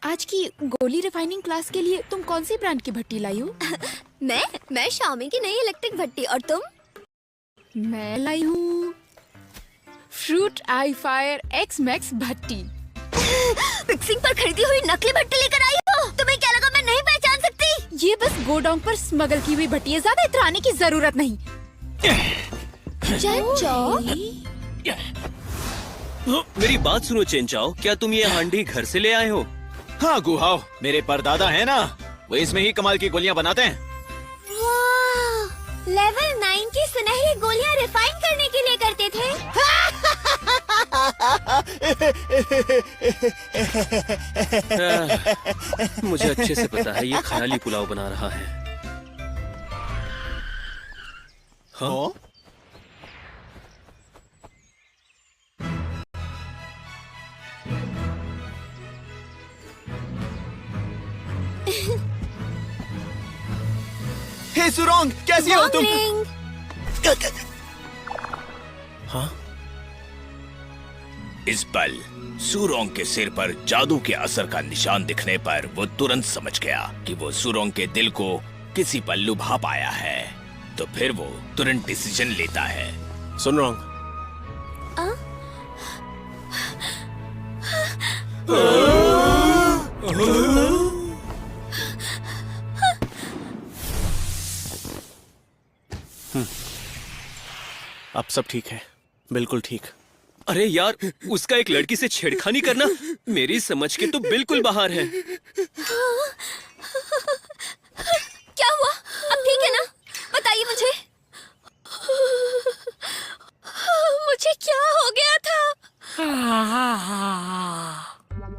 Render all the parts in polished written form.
आज की गोली रिफाइनिंग क्लास के लिए तुम कौन सी ब्रांड की भट्टी लाई हो? मैं शाओमी की नई इलेक्ट्रिक भट्टी। और तुम? मैं लाई हूँ फ्रूट आई फायर एक्स मैक्स भट्टी। फिक्सिंग पर खरीदी हुई नकली भट्टी लेकर आई हो। तुम्हें क्या लगा मैं नहीं पहचान सकती? ये बस गोडाउन पर स्मगल की हुई भट्टी है, ज्यादा इतराने की जरूरत नहीं। मेरी बात सुनो चेंचाओ, क्या तुम ये हांडी घर से ले आए हो? हाँ गुहाओ, मेरे परदादा है ना, वो इसमें ही कमाल की गोलियां बनाते हैं। वाह, लेवल 9 की सुनहरी गोलियां रिफाइन करने के लिए करते थे। मुझे अच्छे से पता है ये ख्याली पुलाव बना रहा है। हाँ? हे सुरोंग, कैसी हो तुम? हाँ? इस पल सुरोंग के सिर पर जादू के असर का निशान दिखने पर वो तुरंत समझ गया कि वो सुरोंग के दिल को किसी पल लुभा पाया है। तो फिर वो तुरंत डिसीजन लेता है। सुन रोंग, अब सब ठीक है, बिल्कुल ठीक। अरे यार, उसका एक लड़की से छेड़खानी करना मेरी समझ के तो बिल्कुल बाहर है। क्या हुआ? अब ठीक है ना? बताइए मुझे। मुझे क्या हो गया था?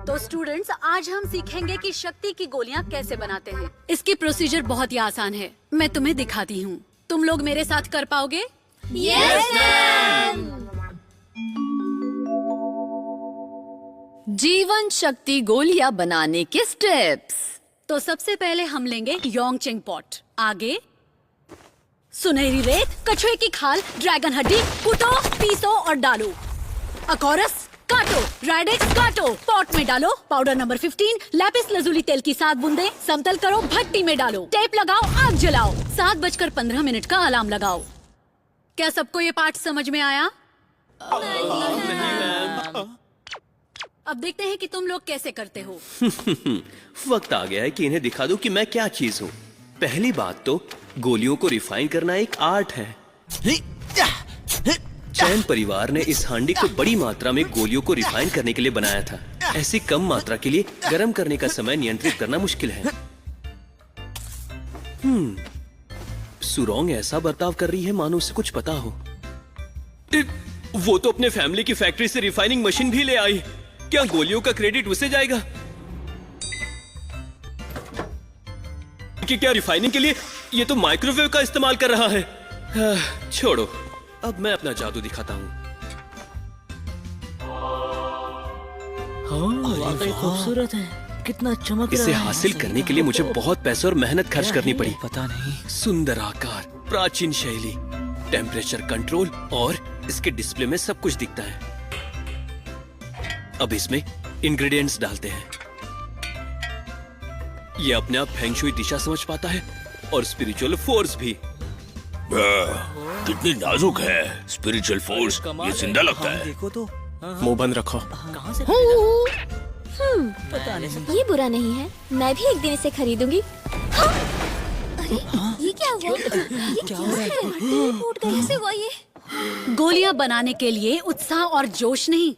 तो स्टूडेंट्स, आज हम सीखेंगे कि शक्ति की गोलियां कैसे बनाते हैं। इसकी प्रोसीजर बहुत ही आसान है, मैं तुम्हें दिखाती हूँ। तुम लोग मेरे साथ कर पाओगे? Yes ma'am. जीवन शक्ति गोलियां बनाने के स्टेप्स। तो सबसे पहले हम लेंगे योंगचेंग पॉट। आगे सुनहरी रेत, कछुए की खाल, ड्रैगन हड्डी, कूटो, पीसो और डालो। अकोरस काटो, राइडेक्स काटो, पॉट में डालो। पाउडर नंबर 15, लैपिस लजुली तेल की 7 बूंदे, समतल करो, भट्टी में डालो, टेप लगाओ, आग जलाओ। 7:15 का अलार्म लगाओ। क्या सबको ये पाठ समझ में आया? अब देखते हैं कि तुम लोग कैसे करते हो। वक्त आ गया है कि इन्हें दिखा दूं कि मैं क्या चीज हूँ। पहली बात तो गोलियों को रिफाइन करना एक आर्ट है। चैन परिवार ने इस हांडी को बड़ी मात्रा में गोलियों को रिफाइन करने के लिए बनाया था। ऐसी कम मात्रा के लिए गर्म करने का समय नियंत्रित करना मुश्किल है। सुरोंग ऐसा बर्ताव कर रही है मानो उसे कुछ पता हो। वो तो अपने फैमिली की फैक्ट्री से रिफाइनिंग मशीन भी ले आई। क्या गोलियों का क्रेडिट उसे जाएगा? कि क्या रिफाइनिंग के लिए ये तो माइक्रोवेव का इस्तेमाल कर रहा है। छोड़ो, अब मैं अपना जादू दिखाता हूँ। वाकई खूबसूरत है, कितना चमक रहा है। इसे हासिल करने के लिए मुझे बहुत पैसे और मेहनत खर्च करनी पड़ी। पता नहीं। सुंदर आकार, प्राचीन शैली, टेम्परेचर कंट्रोल और इसके डिस्प्ले में सब कुछ दिखता है। अब इसमें इंग्रेडिएंट्स डालते हैं। ये अपने आप फेंग शुई दिशा समझ पाता है और स्पिरिचुअल फोर्स भी। कितनी नाजुक है स्पिरिचुअल फोर्स, ये जिंदा लगता है। देखो तो। मुंह बंद रखो। कहाँ से? पता नहीं। ये बुरा नहीं है, मैं भी एक दिन इसे खरीदूंगी। हाँ? अरे ये क्या हुआ? ये क्या हो रहा है? टूट गया। कैसे हुआ ये? गोलियां बनाने के लिए उत्साह और जोश नहीं,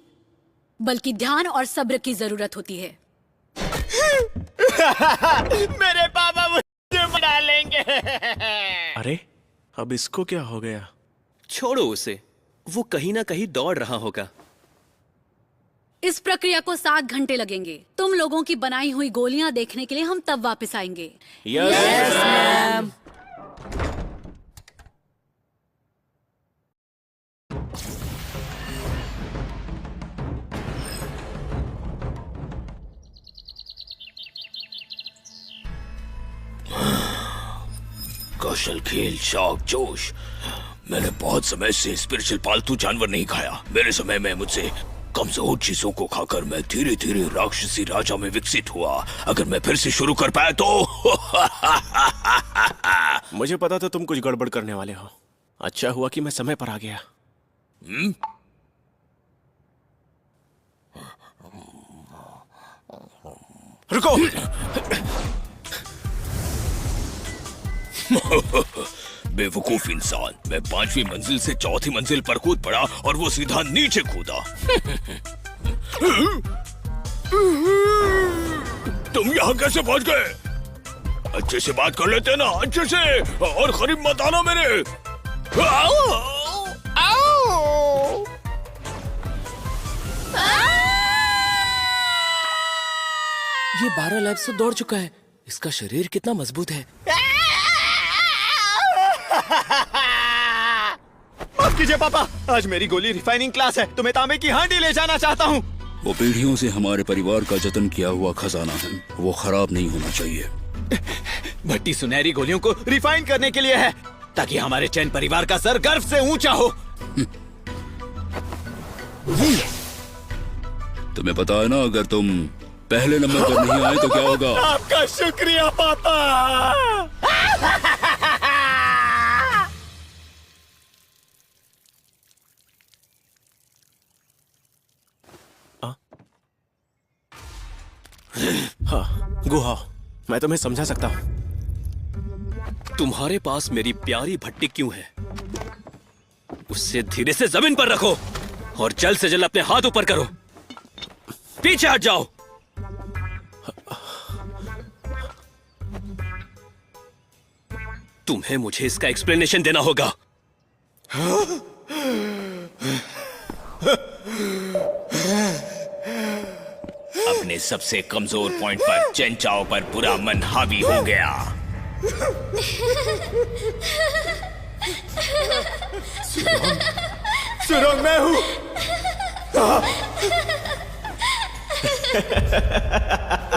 बल्कि ध्यान और सब्र की जरूरत होती है। मेरे पापा मुझे बना लेंगे। अरे, अब इसको क्या हो गया? छोड़ो उसे, वो कहीं ना कहीं दौड़ रहा होगा। इस प्रक्रिया को 7 घंटे लगेंगे। तुम लोगों की बनाई हुई गोलियां देखने के लिए हम तब वापस आएंगे। Yes ma'am. कौशल, खेल, शौक, जोश। मैंने बहुत समय से स्पिरिचुअल पालतू जानवर नहीं खाया। मेरे समय में मुझसे कमजोर चीजों को खाकर मैं धीरे धीरे राक्षसी राजा में विकसित हुआ। अगर मैं फिर से शुरू कर पाया तो मुझे पता था तुम कुछ गड़बड़ करने वाले हो। अच्छा हुआ कि मैं समय पर आ गया। रुको। बेवकूफ इंसान, मैं 5वीं मंजिल से 4थी मंजिल पर कूद पड़ा और वो सीधा नीचे कूदा। तुम यहाँ कैसे पहुंच गए? अच्छे से बात कर लेते ना, अच्छे से, और करीब मत आना मेरे। ये 12 लैब से दौड़ चुका है। इसका शरीर कितना मजबूत है। माफ कीजिए पापा, आज मेरी गोली रिफाइनिंग क्लास है तो मैं तांबे की हांडी ले जाना चाहता हूँ। वो पीढ़ियों से हमारे परिवार का जतन किया हुआ खजाना है, वो खराब नहीं होना चाहिए। भट्टी सुनहरी गोलियों को रिफाइन करने के लिए है ताकि हमारे चैन परिवार का सर गर्व से ऊंचा हो। तुम्हें पता है ना, अगर तुम पहले नंबर पर नहीं आए तो क्या होगा? आपका शुक्रिया पापा। हाँ, गुहा, मैं तुम्हें समझा सकता हूँ। तुम्हारे पास मेरी प्यारी भट्टी क्यों है? उससे धीरे से जमीन पर रखो और जल्द से जल्द अपने हाथ ऊपर करो। पीछे हट जाओ। तुम्हें मुझे इसका एक्सप्लेनेशन देना होगा। अपने सबसे कमजोर पॉइंट पर चेन चाओ पर पूरा मन हावी हो गया। सुरंग मैं हूँ।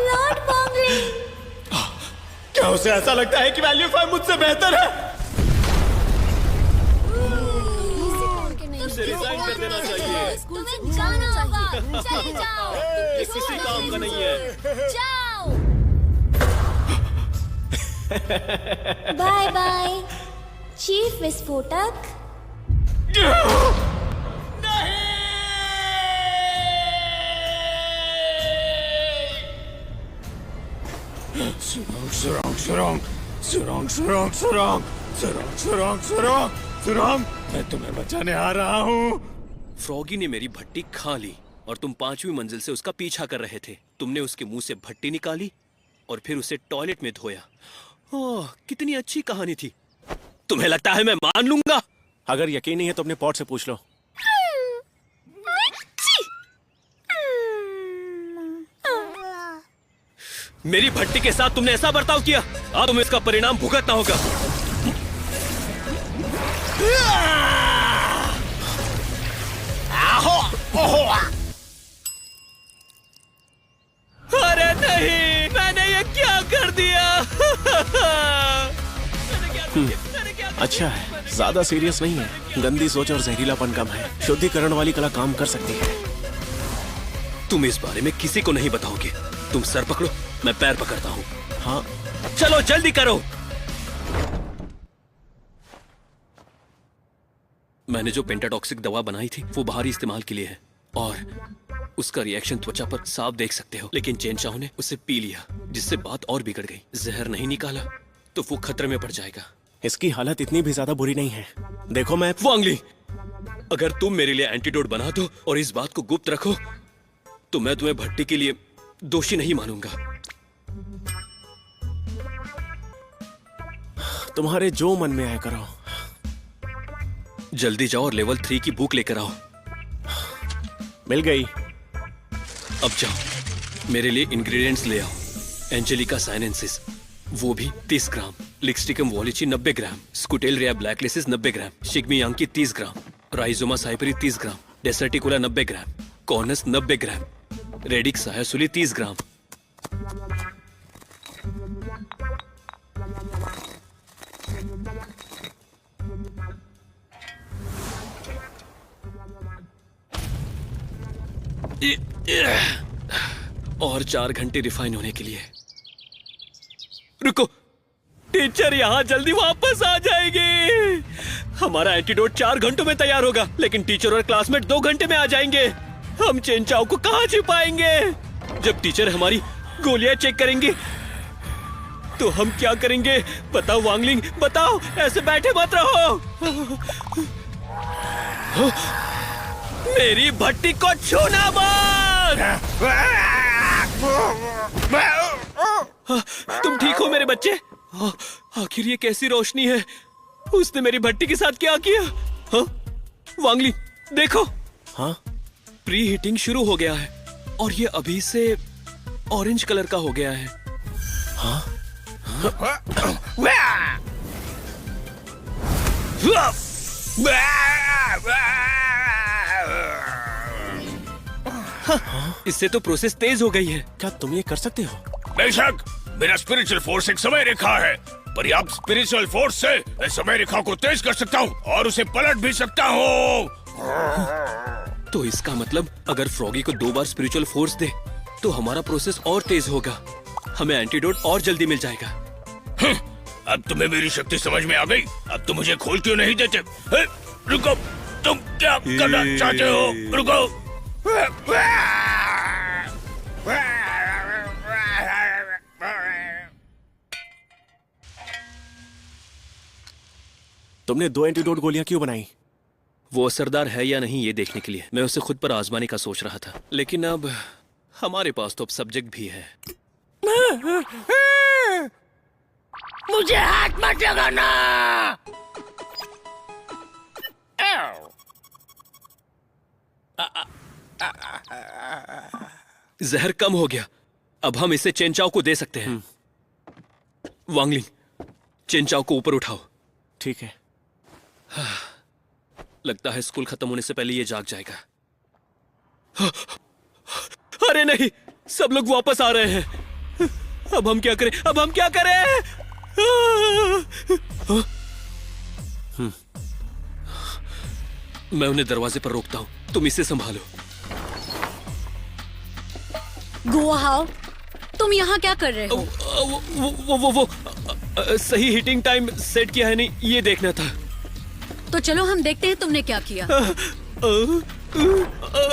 लॉर्ड बॉम्बे। क्या उसे ऐसा लगता है कि वैल्यू 5 मुझसे बेहतर है? उसे रिजाइन कर देना चाहिए। तुम्हें जाना होगा। चले जाओ। ये किसी काम का नहीं है। जाओ। बाय बाय चीफ विस्फोटक। सुरंग, मैं तुम्हें बचाने आ रहा हूँ। फ्रॉगी ने मेरी भट्टी खा ली और तुम 5वीं मंजिल से उसका पीछा कर रहे थे। तुमने उसके मुंह से भट्टी निकाली और फिर उसे टॉयलेट में धोया। ओह, कितनी अच्छी कहानी थी। तुम्हें लगता है मैं मान लूंगा? अगर यकीन नहीं है तो अपने पॉट से पूछ लो। मेरी भट्टी के साथ तुमने ऐसा बर्ताव किया, अब तुम्हें इसका परिणाम भुगतना होगा। अरे नहीं, मैंने ये क्या कर दिया? अच्छा है, ज्यादा सीरियस नहीं है। गंदी सोच और जहरीलापन कम है। शुद्धिकरण वाली कला काम कर सकती है। तुम इस बारे में किसी को नहीं बताओगे। तुम सर पकड़ो, मैं पैर पकड़ता हूँ। हाँ, चलो जल्दी करो। मैंने जो पेंटाटॉक्सिक दवा बनाई थी वो बाहरी इस्तेमाल के लिए है और उसका रिएक्शन त्वचा पर साफ देख सकते हो। लेकिन चेन चाओ ने उसे पी लिया, जिससे बात और बिगड़ गई। जहर नहीं निकाला तो वो खतरे में पड़ जाएगा। इसकी हालत इतनी भी ज्यादा बुरी नहीं है। देखो मैं वांगली, अगर तुम मेरे लिए एंटीडोट बना दो और इस बात को गुप्त रखो तो मैं तुम्हें भट्टी के लिए दोषी नहीं मानूंगा। तुम्हारे जो मन में आए करो। जल्दी जाओ और लेवल 3 की बुक लेकर आओ। मिल गई। अब जाओ, मेरे लिए इंग्रेडिएंट्स ले आओ। एंजेलिका साइनेंसिस वो भी 30 ग्राम, लिक्सटिकम वॉलिची 90 ग्राम, स्कुटेलरिया ब्लैकलेसिस 90 ग्राम, शिग्मी यांकी 30 ग्राम, राइजोमा साइपरी 30 ग्राम, डेसर्टिकुला 90 ग्राम, कॉर्नस 90 ग्राम, रेडिक सायासुली 30 ग्राम। और 4 घंटे रिफाइन होने के लिए। रुको, टीचर यहाँ जल्दी वापस आ जाएंगे। हमारा एंटीडोट 4 घंटों में तैयार होगा, लेकिन टीचर और क्लासमेट 2 घंटे में आ जाएंगे। हम चेन चाओ को कहाँ छिपाएंगे? जब टीचर हमारी गोलियां चेक करेंगे तो हम क्या करेंगे? बताओ वांगलिंग, बताओ। ऐसे बैठे मत रहो। मेरी भट्टी को छूना मत। तुम ठीक हो मेरे बच्चे? आखिर ये कैसी रोशनी है? उसने मेरी भट्टी के साथ क्या किया? हाँ? वांगली देखो। हाँ? प्री हीटिंग शुरू हो गया है और ये अभी से ऑरेंज कलर का हो गया है। हाँ? इससे तो प्रोसेस तेज हो गई है। क्या तुम ये कर सकते हो? बेशक, मेरा स्पिरिचुअल फोर्स एक समय रेखा है। पर्याप्त स्पिरिचुअल फोर्स से मैं समय रेखा को तेज कर सकता हूँ और उसे पलट भी सकता हूँ। तो इसका मतलब अगर फ्रॉगी को 2 बार स्पिरिचुअल फोर्स दे तो हमारा प्रोसेस और तेज होगा। हमें एंटीडोट और जल्दी मिल जाएगा। अब तुम्हें मेरी शक्ति समझ में आ गई। अब तुम मुझे खोल क्यों नहीं देते? रुको, तुम क्या करना चाहते हो? रुको। तुमने 2 एंटीडोट गोलियां क्यों बनाई? वो असरदार है या नहीं ये देखने के लिए। मैं उसे खुद पर आजमाने का सोच रहा था, लेकिन अब हमारे पास तो अब सब्जेक्ट भी है। मुझे हाथ मत लगाना। जहर कम हो गया। अब हम इसे चेनचाओ को दे सकते हैं। वांगलिंग, चेनचाओ को ऊपर उठाओ। ठीक है। लगता है स्कूल खत्म होने से पहले ये जाग जाएगा। अरे नहीं, सब लोग वापस आ रहे हैं। अब हम क्या करें? अब हम क्या करें? मैं उन्हें दरवाजे पर रोकता हूं, तुम इसे संभालो। गुआहाओ, तुम यहाँ क्या कर रहे हो? वो सही हीटिंग टाइम सेट किया है नहीं, ये देखना था। तो चलो हम देखते हैं तुमने क्या किया।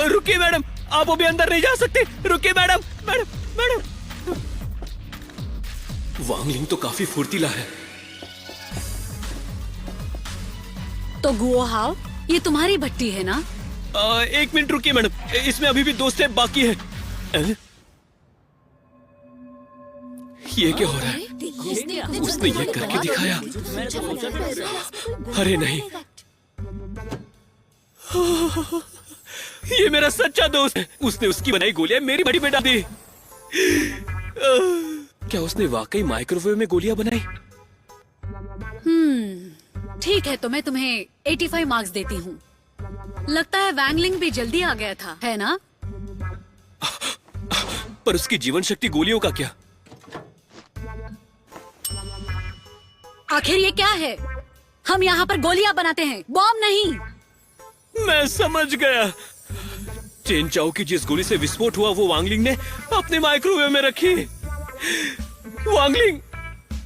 रुकिए मैडम, आप अभी अंदर नहीं जा सकते। रुकिए मैडम, मैडम, मैडम। वांगलिंग तो काफी फुर्तीला है। तो गुआहाओ, ये तुम्हारी भट्टी है ना? 1 मिनट रुकिए मैडम, इसमें अभी भी 2 स्टेप बाकी है। ये क्या हो रहा है? उसने ये करके दिखाया। अरे नहीं, ये मेरा सच्चा दोस्त है। उसने उसकी बनाई गोलियां मेरी भट्टी में डाल दी। क्या उसने वाकई माइक्रोवेव में गोलियां बनाई? ठीक है, तो मैं तुम्हें 85 मार्क्स देती हूँ। लगता है वैंगलिंग भी जल्दी आ गया था, है ना? पर उसकी जीवन शक्ति गोलियों का क्या? आखिर ये क्या है? हम यहाँ पर गोलियां बनाते हैं, बॉम्ब नहीं। मैं समझ गया। चेनचाओ की जिस गोली से विस्फोट हुआ वो वांगलिंग ने अपने माइक्रोवेव में रखी। वांगलिंग,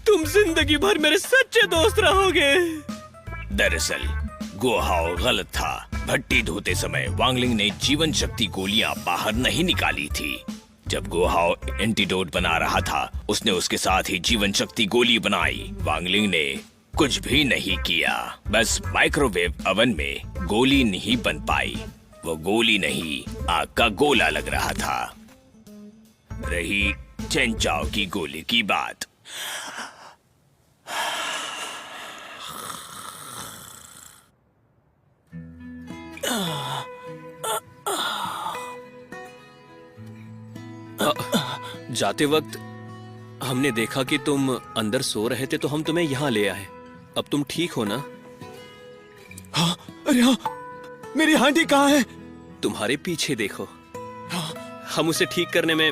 तुम जिंदगी भर मेरे सच्चे दोस्त रहोगे। दरअसल गुआहाओ गलत था। भट्टी धोते समय वांगलिंग ने जीवन शक्ति गोलियां बाहर नहीं निकाली थी। जब गुआहाओ एंटीडोट बना रहा था, उसने उसके साथ ही जीवन शक्ति गोली बनाई। वांगलिंग ने कुछ भी नहीं किया, बस माइक्रोवेव अवन में गोली नहीं बन पाई। वो गोली नहीं, आग का गोला लग रहा था। रही चेनचाओ की गोली की बात। जाते वक्त हमने देखा कि तुम अंदर सो रहे थे, तो हम तुम्हें यहाँ ले आए। अब तुम ठीक हो ना? हाँ, अरे हाँ, मेरी हांडी कहाँ है? तुम्हारे पीछे देखो। हम उसे ठीक करने में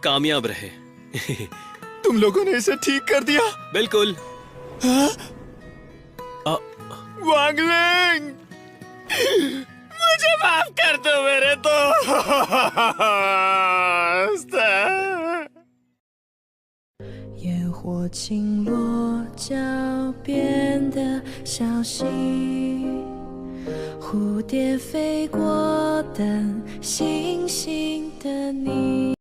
कामयाब रहे। तुम लोगों ने इसे ठीक कर दिया? बिल्कुल। वांगलिंग, मुझे माफ कर दो मेरे दोस्त। 烟火轻落脚边的小溪，蝴蝶飞过等星星的你。